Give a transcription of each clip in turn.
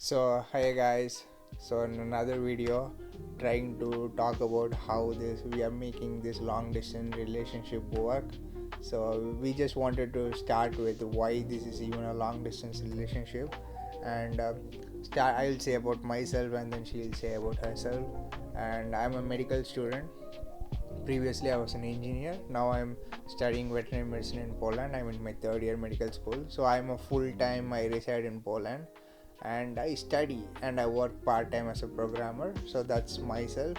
So hi guys, so in another video trying to talk about how this we are making this long distance relationship work. So we just wanted to start with why this is even a long distance relationship, and start. I'll say about myself and then she'll say about herself. And I'm a medical student. Previously I was an engineer. Now I'm studying veterinary medicine in Poland. I'm in my third year medical school. So I'm a full time. I reside in Poland and I study and I work part time as a programmer. So that's myself.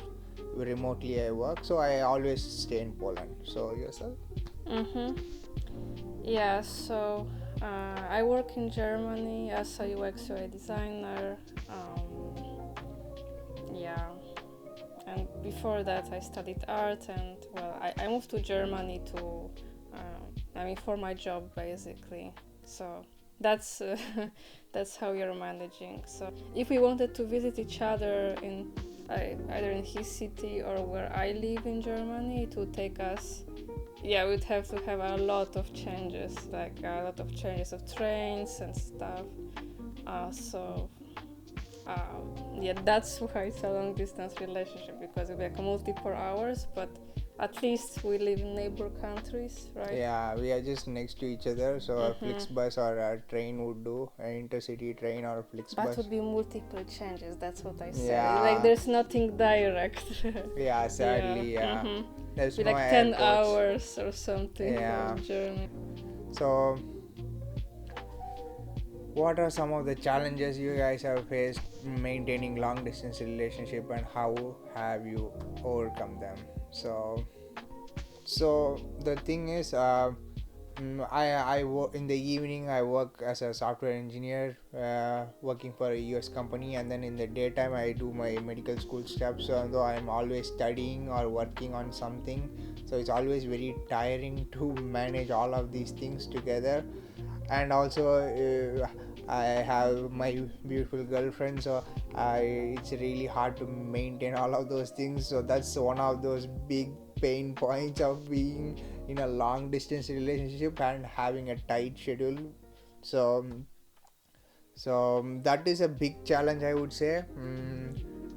Remotely I work, so I always stay in Poland. So yourself? Mm-hmm. Yeah, so I work in Germany as a UX UI designer. Yeah, and before that I studied art, and I moved to Germany for my job basically. So that's that's how we are managing. So if we wanted to visit each other in either in his city or where I live in Germany, it would take us, yeah, we'd have to have a lot of changes, like a lot of changes of trains and stuff. So yeah, that's why it's a long distance relationship, because we like multiple hours, but at least we live in neighbor countries, right? Yeah, we are just next to each other, so a Flixbus or a train would do, an intercity train or a But Flixbus. would be multiple changes, that's what I say. Like Yeah, there's nothing direct. yeah, sadly, yeah. There's Be no like 10 airports. hours or something Yeah. for journey. So, what are some of the challenges you guys have faced maintaining long distance relationship, and how have you overcome them? So the thing is, I work in the evening. I work as a software engineer, working for a US company, and then in the daytime I do my medical school stuff. So though I'm always studying or working on something, so it's always very tiring to manage all of these things together. And also, I have my beautiful girlfriend, so it's really hard to maintain all of those things. So that's one of those big pain points of being in a long distance relationship and having a tight schedule. So so that is a big challenge, I would say.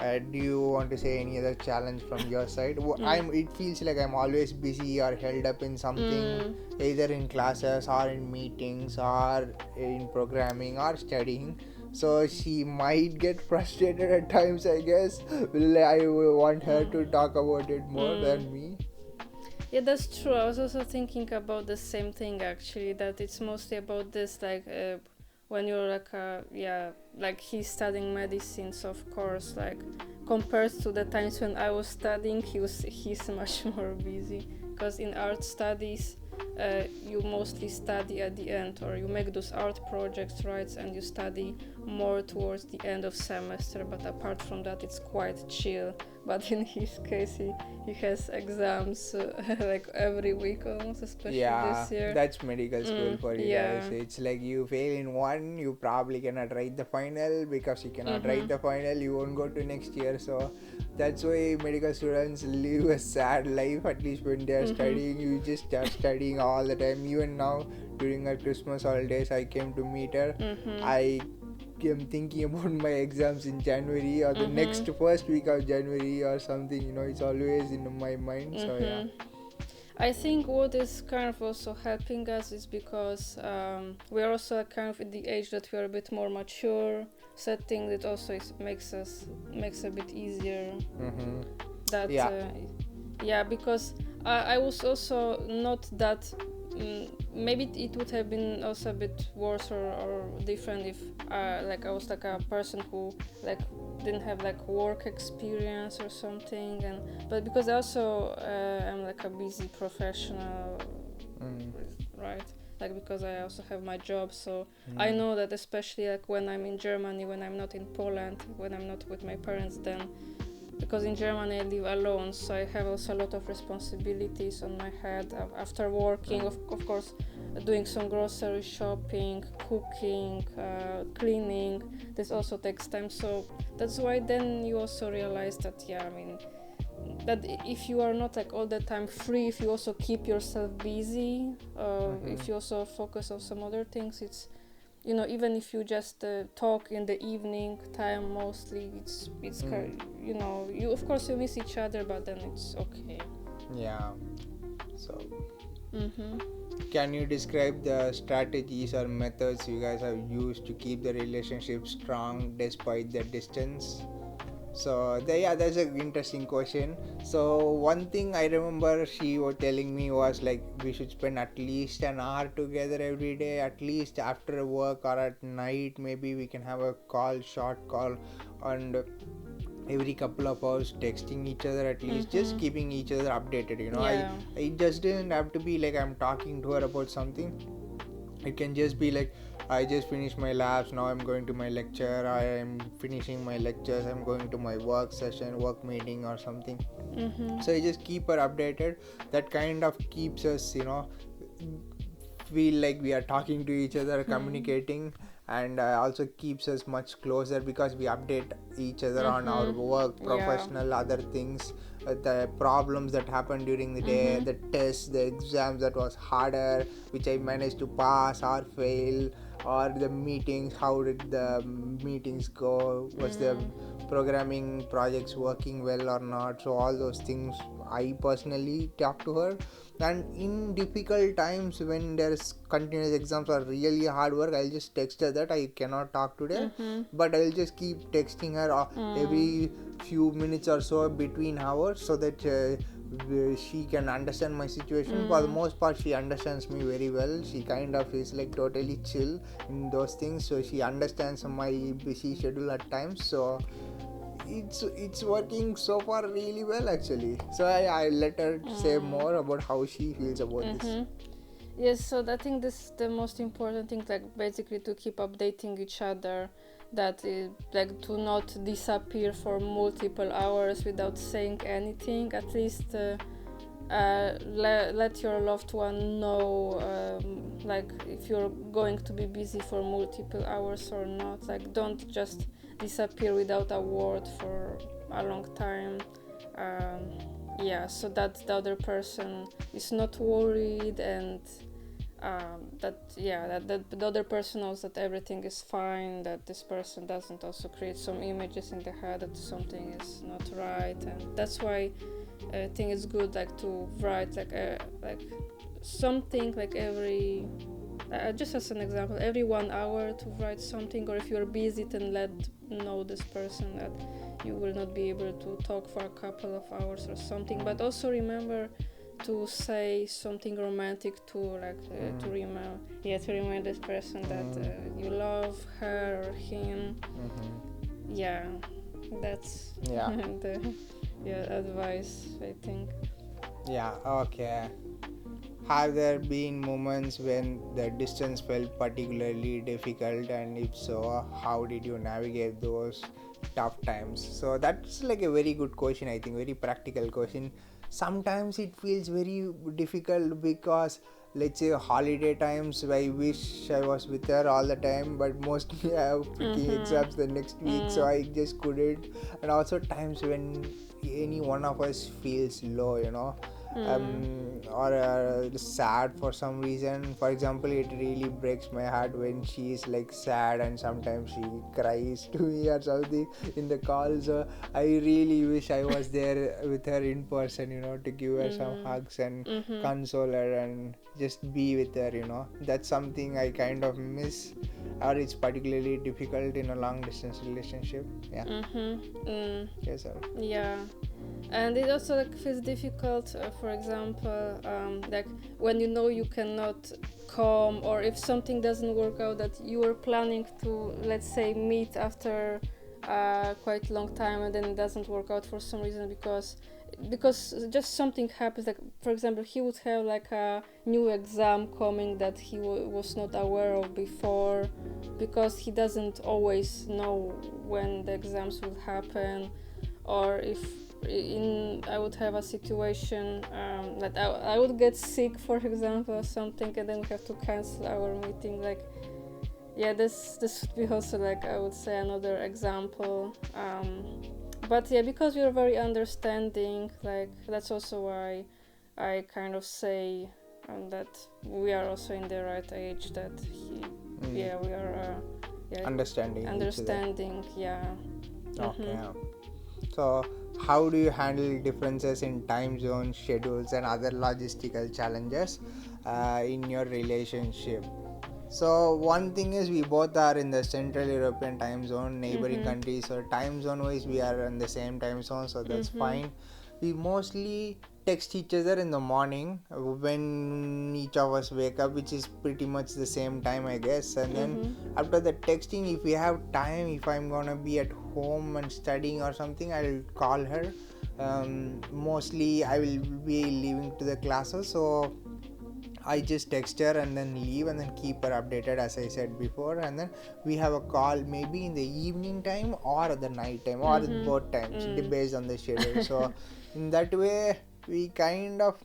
Do you want to say any other challenge from your side? It feels like I'm always busy or held up in something, either in classes or in meetings or in programming or studying. So she might get frustrated at times, I guess. I want her to talk about it more than me. Yeah, that's true. I was also thinking about the same thing actually. That it's mostly about this, like when you're like, like he's studying medicine, so of course, like compared to the times when I was studying, he's much more busy. Because in art studies, you mostly study at the end, or you make those art projects, right? And you study more towards the end of semester. But apart from that, it's quite chill. But in his case, he has exams like every week almost, especially Yeah, this year. that's medical school for you guys. Yeah. It's like you fail in one, you probably cannot write the final. Because you cannot write the final, you won't go to next year. So that's why medical students live a sad life, at least when they are studying. You just start studying all the time. Even now, during our Christmas holidays, I came to meet her. I am thinking about my exams in January or the next first week of January or something. It's always in my mind. So yeah. I think what is kind of also helping us is because we're also kind of at the age that we are a bit more mature. Setting that also makes a bit easier. That yeah, because I was also not that. Maybe it would have been also a bit worse or different if like I was like a person who like didn't have like work experience or something, but because I also am like a busy professional, right? Like because I also have my job, so I know that especially like when I'm in Germany, when I'm not in Poland, when I'm not with my parents, then because in Germany I live alone, so I have also a lot of responsibilities on my head after working, of course, doing some grocery shopping, cooking, cleaning. This also takes time, so that's why then you also realize that that if you are not like all the time free, if you also keep yourself busy, if you also focus on some other things, even if you just talk in the evening time mostly, you of course you miss each other, but then it's okay. Yeah. So Mm-hmm. can you describe the strategies or methods you guys have used to keep the relationship strong despite the distance? So that's an interesting question. So one thing I remember she was telling me was like we should spend at least an hour together every day, at least after work or at night. Maybe we can have a call, short call, and every couple of hours texting each other, at least just keeping each other updated. Yeah. I just didn't have to be like I'm talking to her about something. It can just be like I just finished my labs, now I'm going to my lecture, I am finishing my lectures, I'm going to my work session, work meeting or something. So I just keep her updated. That kind of keeps us feel like we are talking to each other, communicating, and also keeps us much closer because we update each other on our work, professional, other things, the problems that happened during the day, the tests, the exams that was harder, which I managed to pass or fail, or the meetings, how did the meetings go, was the programming projects working well or not. So all those things I personally talk to her. And in difficult times when there's continuous exams or really hard work, I'll just text her that I cannot talk today, but I'll just keep texting her every few minutes or so between hours, so that she can understand my situation. For the most part, she understands me very well. She kind of is like totally chill in those things, so she understands my busy schedule at times. So it's working so far really well actually. So I let her say more about how she feels about this. Yes, so I think this is the most important thing, like basically to keep updating each other, that is, like to not disappear for multiple hours without saying anything. At least let your loved one know, like if you're going to be busy for multiple hours or not. Like don't just disappear without a word for a long time. So that the other person is not worried, and that the other person knows that everything is fine, that this person doesn't also create some images in the head that something is not right. And that's why I think it's good like to write like something like every just as an example, every 1 hour to write something, or if you're busy then let know this person that you will not be able to talk for a couple of hours or something. But also remember to say something romantic to to remind this person that you love her or him. That's the advice, I think. Okay. Have there been moments when the distance felt particularly difficult, and if so, how did you navigate those tough times? So that's like a very good question, I think, very practical question. Sometimes it feels very difficult because, let's say, holiday times, I wish I was with her all the time, but mostly I have freaking exams the next week, so I just couldn't. And also times when any one of us feels low, or sad for some reason. For example, it really breaks my heart when she is like sad and sometimes she cries to me or something in the call. So I really wish I was there with her in person, to give her some hugs and console her and just be with her. That's something I kind of miss, or it's particularly difficult in a long distance relationship. Yes, sir. Yeah, and it also like feels difficult, for example, like when you cannot come, or if something doesn't work out that you were planning to, let's say, meet after quite a long time, and then it doesn't work out for some reason because just something happens. Like for example, he would have like a new exam coming that he was not aware of before, because he doesn't always know when the exams will happen. Or if I would have a situation that I would get sick, for example, or something, and then we have to cancel our meeting. Like, this would be also, like, I would say, another example. But because we are very understanding, like, that's also why I kind of say that we are also in the right age, that yeah, we are yeah, understanding each other. understanding. Yeah. Okay. So, how do you handle differences in time zones, schedules, and other logistical challenges in your relationship? So, one thing is we both are in the Central European time zone, neighboring countries, so time zone wise we are in the same time zone, so that's fine. We mostly text each other in the morning when each of us wake up, which is pretty much the same time, I guess. And then after the texting, if we have time, if I'm gonna be at home and studying or something, I'll call her. Mostly I will be leaving to the classes, so I just text her and then leave and then keep her updated, as I said before. And then we have a call maybe in the evening time or the night time or both times based on the schedule. So in that way we kind of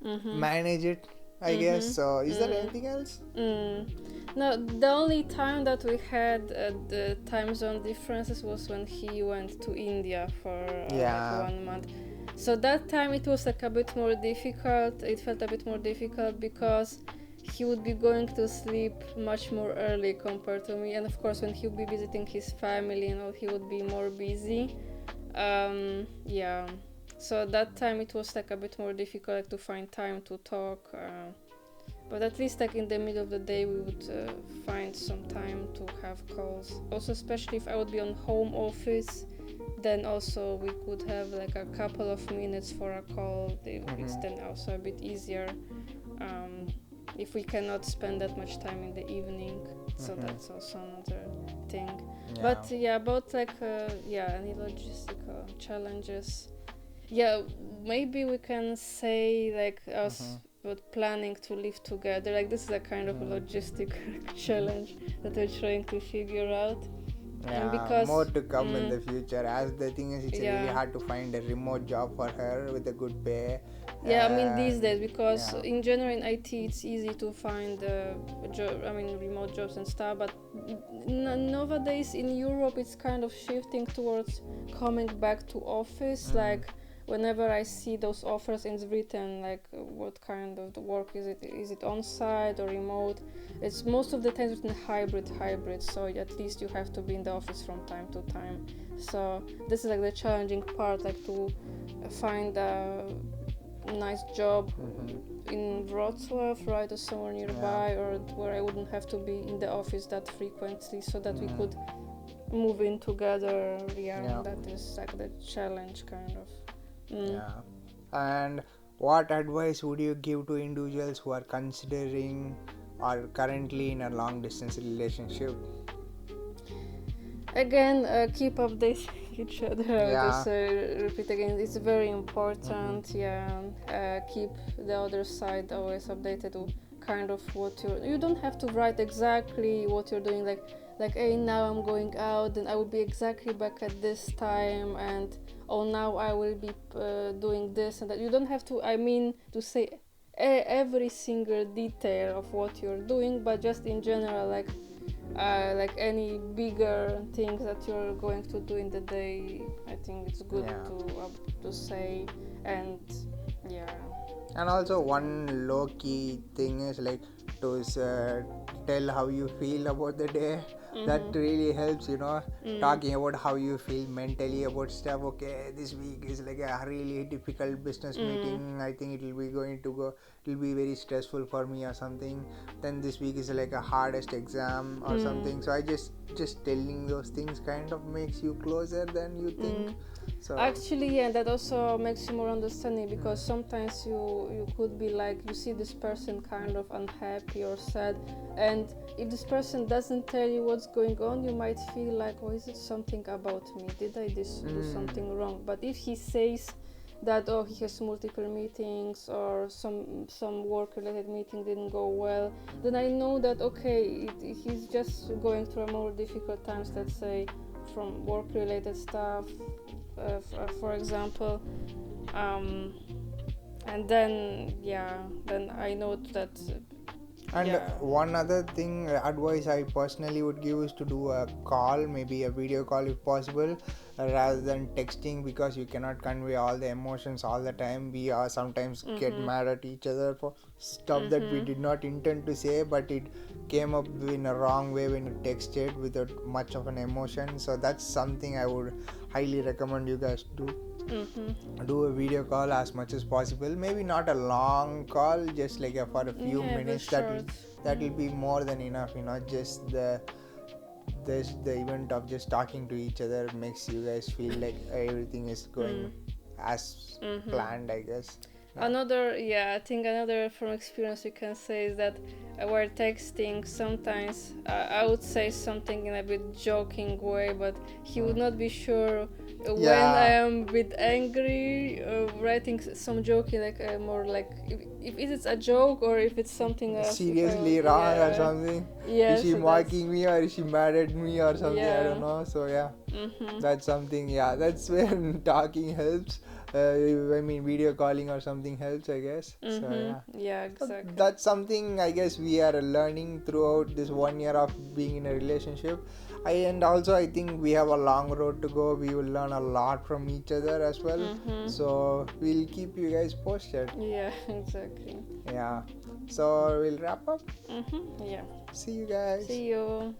manage it, I guess. So is there anything else? No, the only time that we had the time zone differences was when he went to India for like 1 month. So that time it was like a bit more difficult. It felt a bit more difficult because he would be going to sleep much more early compared to me, and of course when he would be visiting his family and all, he would be more busy. Yeah. So that time it was like a bit more difficult, like, to find time to talk. But at least like in the middle of the day we would find some time to have calls. Also, especially if I would be on home office, then also we could have like a couple of minutes for a call. It's then also a bit easier if we cannot spend that much time in the evening. So that's also another thing. But yeah, about like any logistical challenges. Yeah, maybe we can say like us but planning to live together. Like this is a kind of a logistic challenge that we're trying to figure out. Yeah, because more to come in the future. As the thing is, it's really hard to find a remote job for her with a good pay. Yeah, I mean these days, because in general in IT it's easy to find remote jobs and stuff, but nowadays in Europe it's kind of shifting towards coming back to office. Like whenever I see those offers, it's written like what kind of the work is it? Is it on site or remote? It's most of the time written hybrid, so at least you have to be in the office from time to time. So this is like the challenging part, like to find a nice job in Wrocław, right, or somewhere nearby, or where I wouldn't have to be in the office that frequently, so that we could move in together. That is like the challenge, kind of. Yeah. And what advice would you give to individuals who are considering or currently in a long distance relationship? Again, keep updating each other. Just repeat again, it's very important. Keep the other side always updated to kind of what you don't have to write exactly what you're doing, like hey, now I'm going out, then I will be exactly back at this time, and now I will be doing this and that. You don't have to, to say every single detail of what you're doing, but just in general, like any bigger things that you're going to do in the day. I think it's good to say. And and also one low key thing is like to tell how you feel about the day. That really helps, talking about how you feel mentally about stuff. Okay, this week is like a really difficult business meeting. I think it'll be very stressful for me or something. Then this week is like a hardest exam or something. So I just telling those things kind of makes you closer than you think. So actually, and that also makes you more understanding, because sometimes you could be like, you see this person kind of unhappy or sad, and if this person doesn't tell you what's going on, you might feel like, oh, is it something about me? Did I do something wrong? But if he says that, oh, he has multiple meetings, or some work related meeting didn't go well, then I know that okay, he's just going through a more difficult times, let's say from work related stuff, for example, and then I know that. And one other thing, advice I personally would give is to do a call, maybe a video call if possible, rather than texting, because you cannot convey all the emotions all the time. We are sometimes get mad at each other for stuff that we did not intend to say, but it came up in a wrong way when you texted without much of an emotion. So that's something I would highly recommend you guys do. Do a video call as much as possible. Maybe not a long call, just like for a few minutes. That will be more than enough. Just the event of just talking to each other makes you guys feel like everything is going as planned, I guess. I think another from experience you can say is that while texting, sometimes I would say something in a bit joking way, but he would not be sure when I am a bit angry, writing some joking, like more like if it's a joke or if it's something else. Seriously wrong or something. Yeah, is she mocking me or is she mad at me or something? I don't know. So that's something. That's when talking helps. Video calling or something helps, I guess. So exactly. That's something I guess we are learning throughout this 1 year of being in a relationship. And also I think we have a long road to go. We will learn a lot from each other as well. So we'll keep you guys posted. Yeah, exactly. Yeah. So we'll wrap up. Yeah. See you guys. See you.